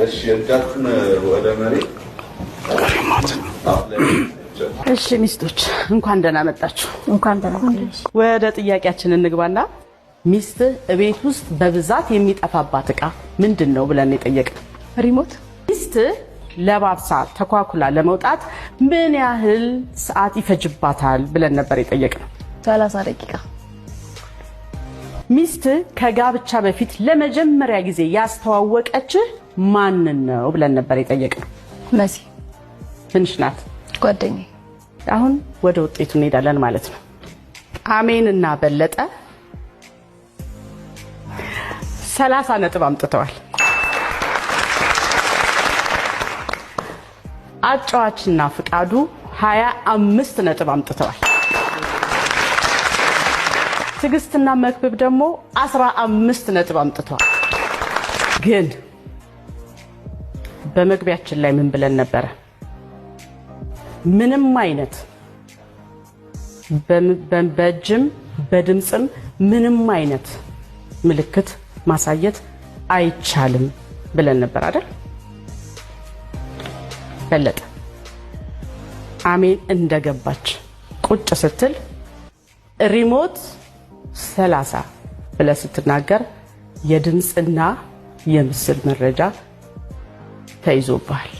እሺ እጃችሁን ወደ መሬት እሺ ሚስቶች እንኳን ደህና መጣችሁ። እንኳን ደህና መጣችሁ። ወደ ጥያቄያችን እንግባና ሚስት እቤት ውስጥ በብዛት የሚጠፋባት ዕቃ ምንድነው ብለን የጠየቅነው? ሪሞት። ሚስት ለባብሳ ተኳኩላ ለመውጣት ምን ያህል ሰዓት ይፈጅባታል ብለን ነበር የጠየቅነው? 30 ደቂቃ። ሚስት ከጋብቻ በፊት ለመጀመሪያ ጊዜ ያስተዋወቀችህ ማንን ነው ብለን ነበር የጠየቅነው? መሲ። ትንሽ ናት። ጓደኛዬ። አሁን ወደ ውጤቱ እንሄዳለን ማለት ነው። አሜን እና በለጠ 30 ነጥብ አምጥተዋል። አጫዋችና ፍቃዱ 25 ነጥብ አምጥተዋል። ትግስትና መክብብ ደግሞ 15 ነጥብ አምጥተዋል። ግን በመግቢያችን ላይ ምን ብለን ነበረ? ምንም አይነት በእጅም በድምጽም ምንም አይነት ምልክት ማሳየት አይቻልም ብለን ነበር አይደል? በለጠ አሜን እንደገባች ቁጭ ስትል ሪሞት 30 ብለህ ስትናገር የድምጽና የምስል መረጃ ተይዞብሃል።